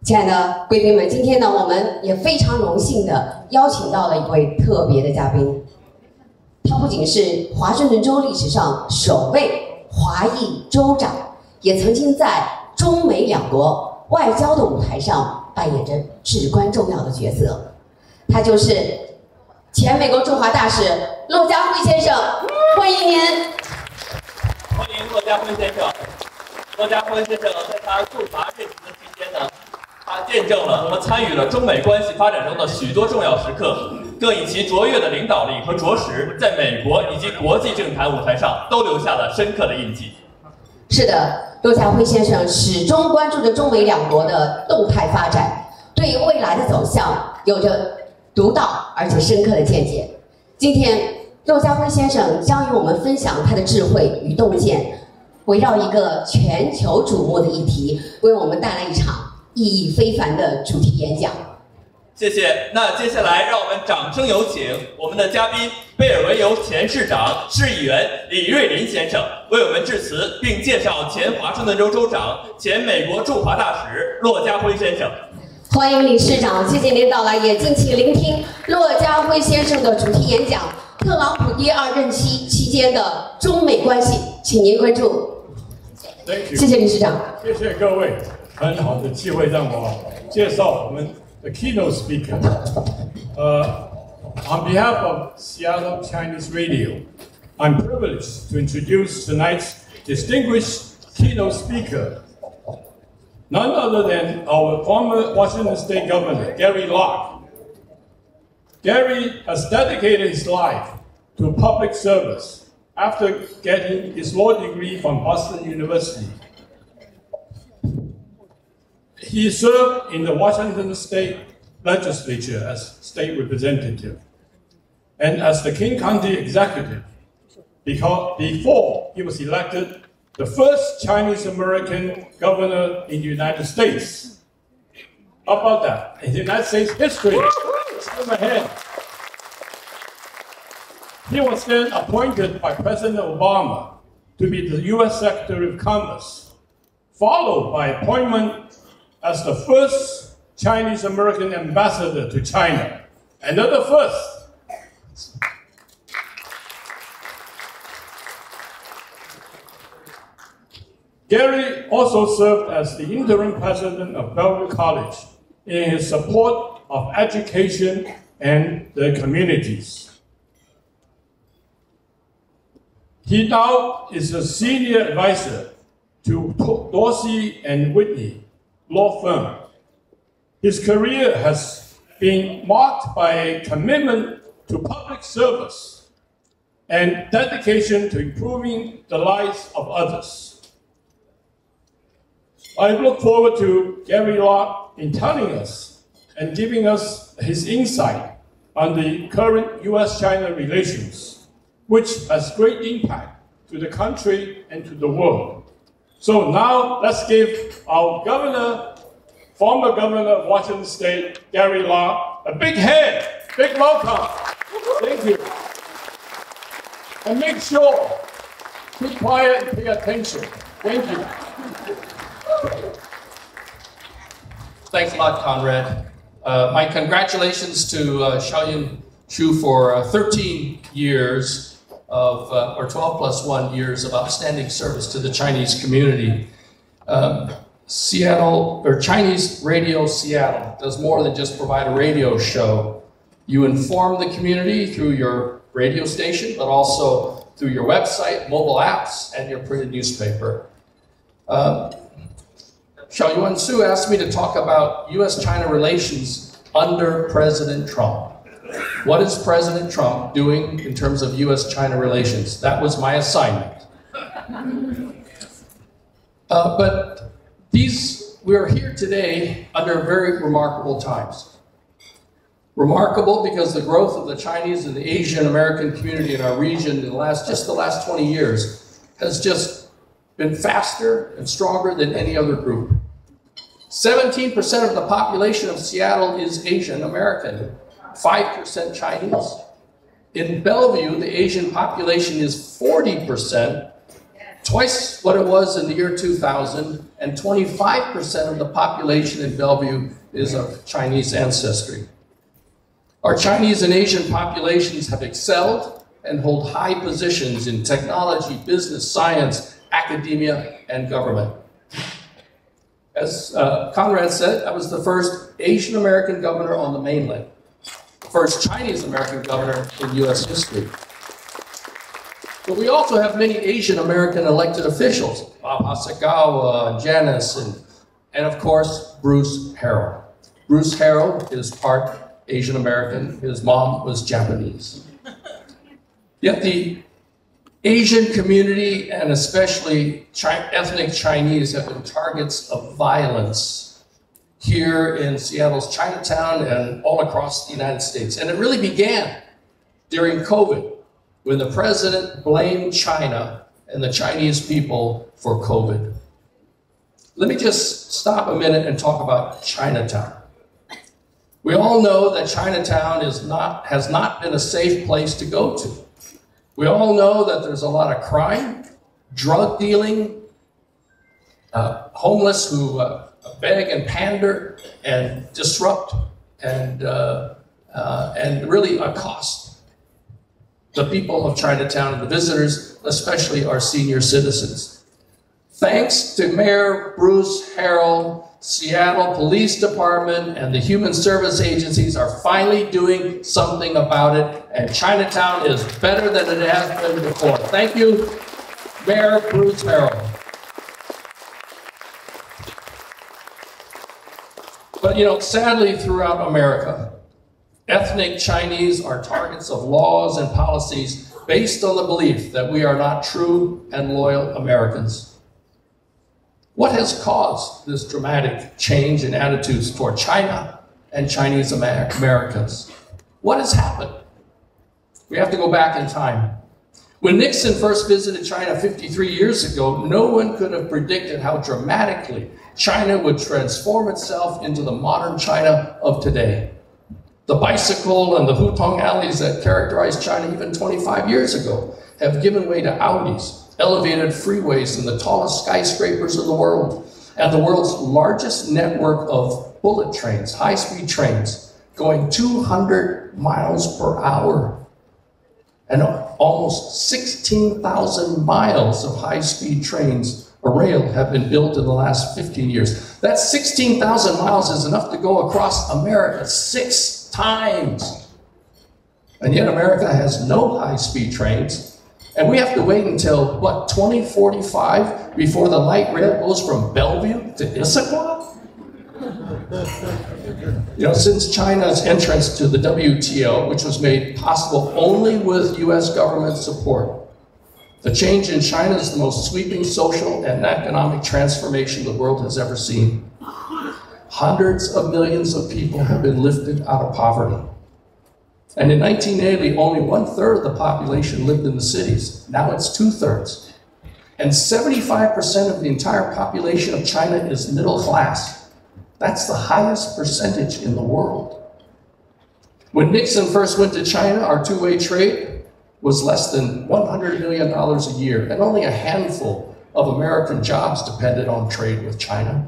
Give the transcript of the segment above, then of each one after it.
亲爱的贵宾们，今天呢，我们也非常荣幸的邀请到了一位特别的嘉宾。他不仅是华盛顿州历史上首位华裔州长，也曾经在中美两国外交的舞台上扮演着至关重要的角色。他就是前美国驻华大使骆家辉先生，欢迎您！欢迎骆家辉先生。骆家辉先生在他驻华任期的期间呢，他见证了和参与了中美关系发展中的许多重要时刻，更以其卓越的领导力和着实，在美国以及国际政坛舞台上都留下了深刻的印记。是的，骆家辉先生始终关注着中美两国的动态发展，对于未来的走向有着独到而且深刻的见解。今天，骆家辉先生将与我们分享他的智慧与洞见，围绕一个全球瞩目的议题，为我们带来一场意义非凡的主题演讲。谢谢。那接下来让我们掌声有请我们的嘉宾贝尔维尤前市长、市议员李瑞林先生为我们致辞，并介绍前华盛顿州州长、前美国驻华大使骆家辉先生。欢迎李市长，谢谢您到来，也敬请聆听骆家辉先生的主题演讲《特朗普第二任期期间的中美关系》，请您关注。谢谢李市长。谢谢各位，很好的机会让我介绍我们的 keynote speaker。On behalf of Seattle Chinese Radio, I'm privileged to introduce tonight's distinguished keynote speaker, none other than our former Washington State Governor, Gary Locke. Gary has dedicated his life to public service after getting his law degree from Boston University. He served in the Washington State Legislature as state representative and as the King County executive before he was elected the first Chinese-American governor in the United States. How about that? In the United States history, come ahead. He was then appointed by President Obama to be the U.S. Secretary of Commerce, followed by appointment as the first Chinese-American ambassador to China. Another first. Gary also served as the interim president of Bellevue College in his support of education and the communities. He now is a senior advisor to Dorsey and Whitney law firm. His career has been marked by a commitment to public service and dedication to improving the lives of others. I look forward to Gary Locke in telling us and giving us his insight on the current U.S.-China relations, which has great impact to the country and to the world. So now let's give our governor, former governor of Washington State, Gary Locke, a big hand, big welcome. Thank you. And make sure, keep quiet and pay attention. Thank you. Thanks a lot, Conrad. My congratulations to Xiaoyun Xu for 13 years of, or 12 plus 1 years of outstanding service to the Chinese community. Seattle, or Chinese Radio Seattle, does more than just provide a radio show. You inform the community through your radio station, but also through your website, mobile apps, and your printed newspaper. Xiaoyun Xu asked me to talk about U.S.-China relations under President Trump. What is President Trump doing in terms of U.S.-China relations? That was my assignment. But we're here today under very remarkable times. Remarkable because the growth of the Chinese and the Asian American community in our region in the last 20 years has just been faster and stronger than any other group. 17% of the population of Seattle is Asian American, 5% Chinese. In Bellevue, the Asian population is 40%, twice what it was in the year 2000, and 25% of the population in Bellevue is of Chinese ancestry. Our Chinese and Asian populations have excelled and hold high positions in technology, business, science, academia, and government. As Conrad said, I was the first Asian American governor on the mainland, the first Chinese American governor in U.S. history. But we also have many Asian American elected officials, Bob Hasegawa, Janice, and of course, Bruce Harrell. Bruce Harrell is part Asian American. His mom was Japanese. Yet the Asian community, and especially ethnic Chinese, have been targets of violence here in Seattle's Chinatown and all across the United States. And it really began during COVID, when the president blamed China and the Chinese people for COVID. Let me just stop a minute and talk about Chinatown. We all know that Chinatown has not been a safe place to go to. We all know that there's a lot of crime, drug dealing, homeless who beg and pander and disrupt and really accost the people of Chinatown and the visitors, especially our senior citizens. Thanks to Mayor Bruce Harrell, Seattle Police Department and the Human Service agencies are finally doing something about it, and Chinatown is better than it has been before. Thank you, Mayor Bruce Harrell. But you know, sadly throughout America, ethnic Chinese are targets of laws and policies based on the belief that we are not true and loyal Americans. What has caused this dramatic change in attitudes toward China and Chinese Americans? What has happened? We have to go back in time. When Nixon first visited China 53 years ago, no one could have predicted how dramatically China would transform itself into the modern China of today. The bicycle and the hutong alleys that characterized China even 25 years ago have given way to Audis, elevated freeways, and the tallest skyscrapers in the world, and the world's largest network of bullet trains, high-speed trains, going 200 miles per hour, and almost 16,000 miles of high-speed trains or rail have been built in the last 15 years. That 16,000 miles is enough to go across America 6 times. And yet America has no high-speed trains. And we have to wait until, what, 2045 before the light rail goes from Bellevue to Issaquah? You know, since China's entrance to the WTO, which was made possible only with US government support, the change in China is the most sweeping social and economic transformation the world has ever seen. Hundreds of millions of people have been lifted out of poverty. And in 1980, only 1/3 of the population lived in the cities. Now it's 2/3. And 75% of the entire population of China is middle class. That's the highest percentage in the world. When Nixon first went to China, our two-way trade was less than $100 million a year, and only a handful of American jobs depended on trade with China.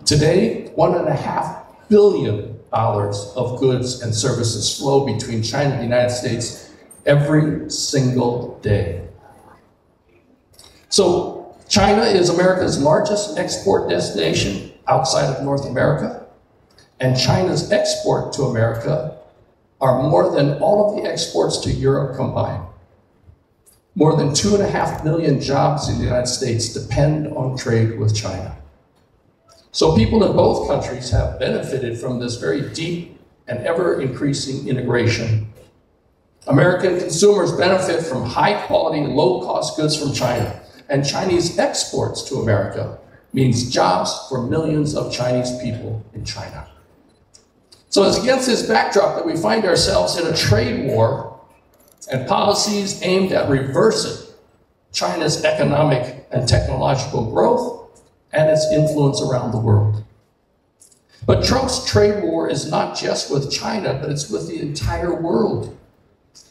Today, $1.5 billion of goods and services flow between China and the United States every single day. So China is America's largest export destination outside of North America, and China's export to America are more than all of the exports to Europe combined. More than 2.5 million jobs in the United States depend on trade with China. So people in both countries have benefited from this very deep and ever-increasing integration. American consumers benefit from high-quality, low-cost goods from China, and Chinese exports to America means jobs for millions of Chinese people in China. So it's against this backdrop that we find ourselves in a trade war and policies aimed at reversing China's economic and technological growth and its influence around the world. But Trump's trade war is not just with China, but it's with the entire world.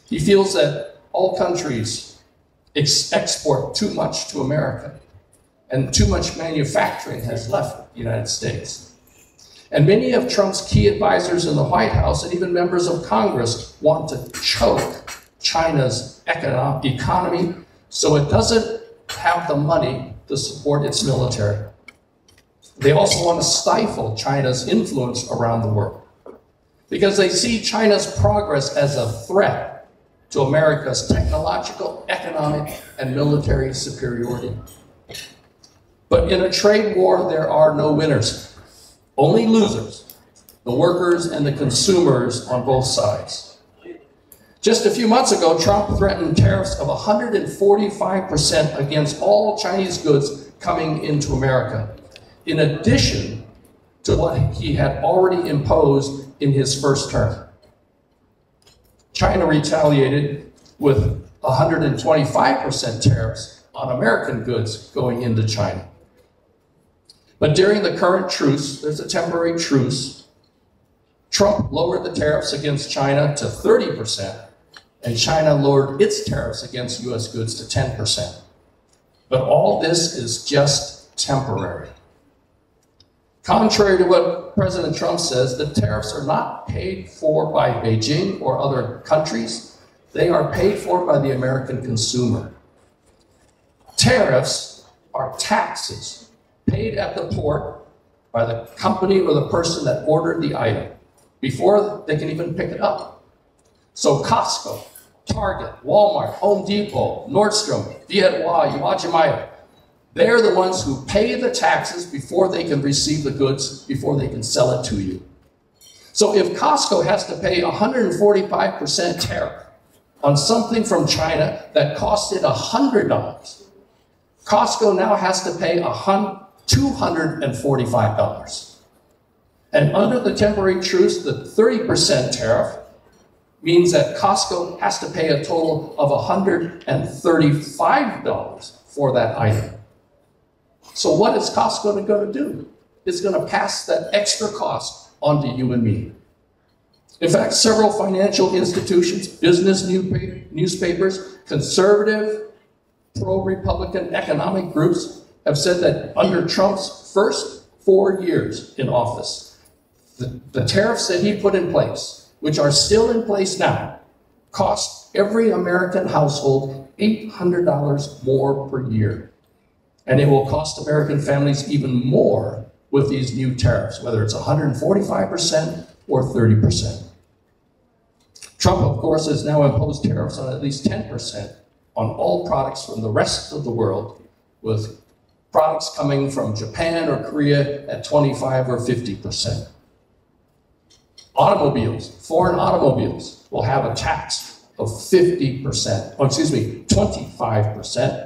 He feels that all countries export too much to America, and too much manufacturing has left the United States. And many of Trump's key advisors in the White House and even members of Congress want to choke China's economy so it doesn't have the money to support its military. They also want to stifle China's influence around the world because they see China's progress as a threat to America's technological, economic, and military superiority. But in a trade war, there are no winners, only losers, the workers and the consumers on both sides. Just a few months ago, Trump threatened tariffs of 145% against all Chinese goods coming into America, in addition to what he had already imposed in his first term. China retaliated with 125% tariffs on American goods going into China. But during the current truce, there's a temporary truce, Trump lowered the tariffs against China to 30%, and China lowered its tariffs against US goods to 10%. But all this is just temporary. Contrary to what President Trump says, the tariffs are not paid for by Beijing or other countries. They are paid for by the American consumer. Tariffs are taxes paid at the port by the company or the person that ordered the item before they can even pick it up. So Costco, Target, Walmart, Home Depot, Nordstrom, Vietwa, Uwajimaya, they're the ones who pay the taxes before they can receive the goods, before they can sell it to you. So if Costco has to pay 145% tariff on something from China that cost it $100, Costco now has to pay $245. And under the temporary truce, the 30% tariff means that Costco has to pay a total of $135 for that item. So what is Costco going to do? It's going to pass that extra cost on to you and me. In fact, several financial institutions, business newspapers, conservative, pro-Republican economic groups have said that under Trump's first 4 years in office, the tariffs that he put in place, which are still in place now, cost every American household $800 more per year. And it will cost American families even more with these new tariffs, whether it's 145% or 30%. Trump, of course, has now imposed tariffs on at least 10% on all products from the rest of the world, with products coming from Japan or Korea at 25 or 50%. Automobiles, foreign automobiles, will have a tax of 25%.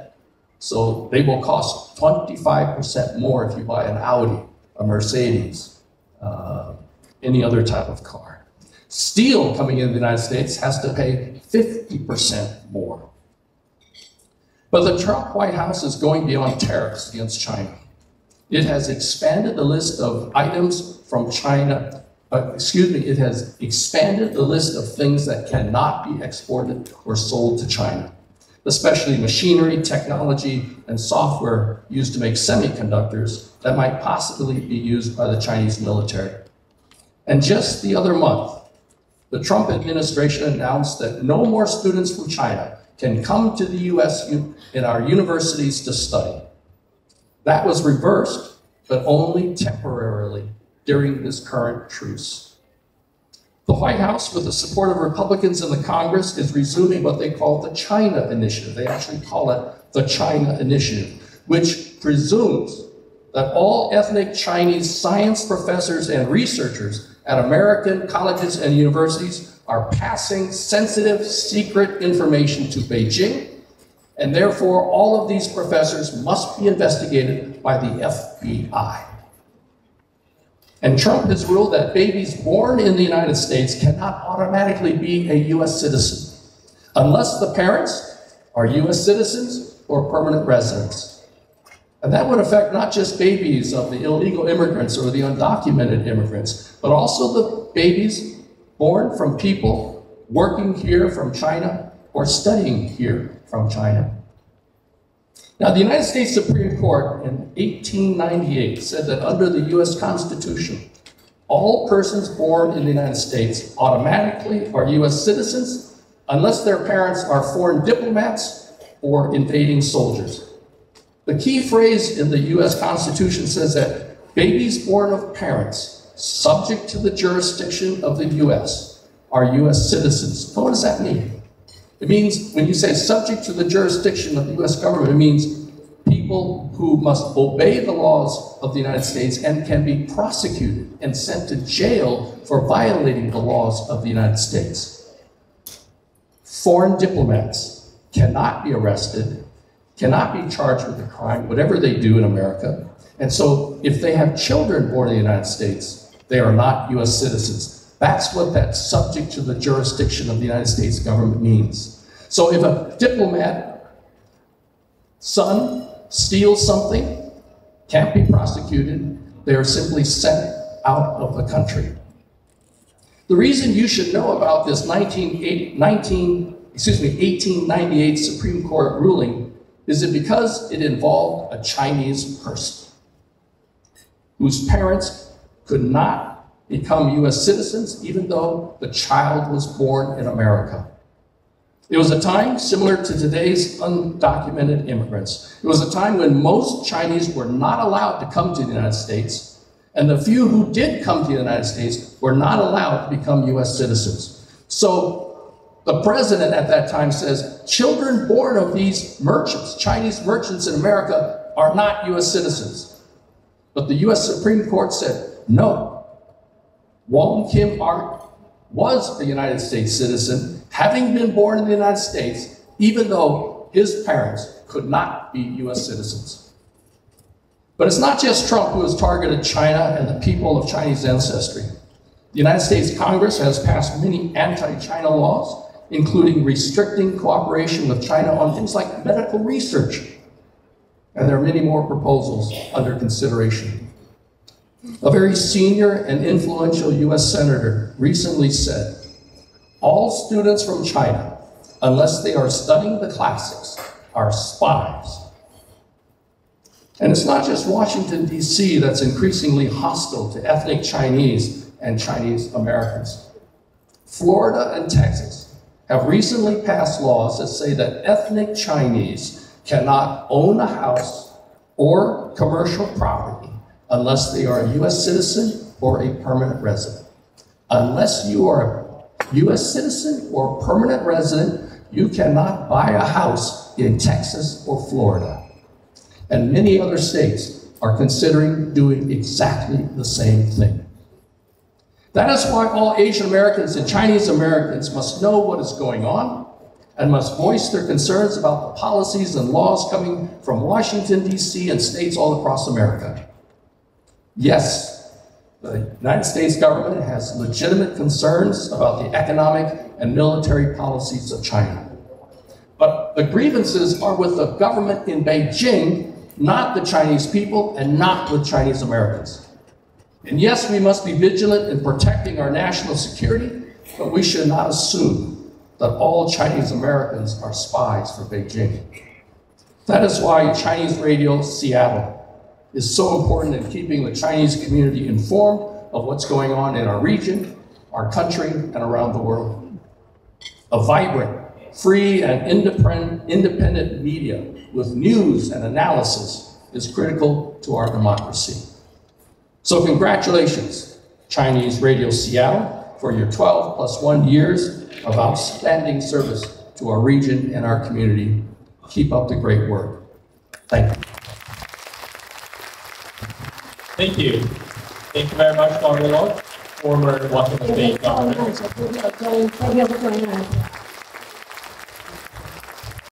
So they will cost 25% more if you buy an Audi, a Mercedes, any other type of car. Steel coming into the United States has to pay 50% more. But the Trump White House is going beyond tariffs against China. It has expanded the list of items from China. It has expanded the list of things that cannot be exported or sold to China, especially machinery, technology, and software used to make semiconductors that might possibly be used by the Chinese military. And just the other month, the Trump administration announced that no more students from China can come to the US in our universities to study. That was reversed, but only temporarily during this current truce. The White House, with the support of Republicans in the Congress, is resuming what they call the China Initiative. They actually call it the China Initiative, which presumes that all ethnic Chinese science professors and researchers at American colleges and universities are passing sensitive, secret information to Beijing, and therefore all of these professors must be investigated by the FBI. And Trump has ruled that babies born in the United States cannot automatically be a US citizen unless the parents are US citizens or permanent residents. And that would affect not just babies of the illegal immigrants or the undocumented immigrants, but also the babies born from people working here from China or studying here from China. Now, the United States Supreme Court in 1898 said that under the U.S. Constitution, all persons born in the United States automatically are U.S. citizens unless their parents are foreign diplomats or invading soldiers. The key phrase in the U.S. Constitution says that babies born of parents subject to the jurisdiction of the U.S. are U.S. citizens. So what does that mean? It means, when you say subject to the jurisdiction of the U.S. government, it means people who must obey the laws of the United States and can be prosecuted and sent to jail for violating the laws of the United States. Foreign diplomats cannot be arrested, cannot be charged with a crime, whatever they do in America. And so if they have children born in the United States, they are not U.S. citizens. That's what that subject to the jurisdiction of the United States government means. So if a diplomat son steals something, can't be prosecuted, they are simply sent out of the country. The reason you should know about this 1898 Supreme Court ruling is that because it involved a Chinese person whose parents could not become U.S. citizens even though the child was born in America. It was a time similar to today's undocumented immigrants. It was a time when most Chinese were not allowed to come to the United States, and the few who did come to the United States were not allowed to become U.S. citizens. So the president at that time says, children born of these merchants, Chinese merchants in America, are not U.S. citizens. But the U.S. Supreme Court said, no. Wong Kim Ark was a United States citizen, having been born in the United States, even though his parents could not be U.S. citizens. But it's not just Trump who has targeted China and the people of Chinese ancestry. The United States Congress has passed many anti-China laws, including restricting cooperation with China on things like medical research. And there are many more proposals under consideration. A very senior and influential U.S. senator recently said, all students from China, unless they are studying the classics, are spies. And it's not just Washington, D.C. that's increasingly hostile to ethnic Chinese and Chinese Americans. Florida and Texas have recently passed laws that say that ethnic Chinese cannot own a house or commercial property unless they are a U.S. citizen or a permanent resident. Unless you are a U.S. citizen or permanent resident, you cannot buy a house in Texas or Florida. And many other states are considering doing exactly the same thing. That is why all Asian Americans and Chinese Americans must know what is going on and must voice their concerns about the policies and laws coming from Washington, D.C. and states all across America. Yes, the United States government has legitimate concerns about the economic and military policies of China. But the grievances are with the government in Beijing, not the Chinese people and not with Chinese Americans. And yes, we must be vigilant in protecting our national security, but we should not assume that all Chinese Americans are spies for Beijing. That is why Chinese Radio Seattle is so important in keeping the Chinese community informed of what's going on in our region, our country, and around the world. A vibrant, free, and independent media with news and analysis is critical to our democracy. So congratulations, Chinese Radio Seattle, for your 12 + 1 years of outstanding service to our region and our community. Keep up the great work. Thank you. Thank you. Thank you very much, Gary Locke, former Washington State governor.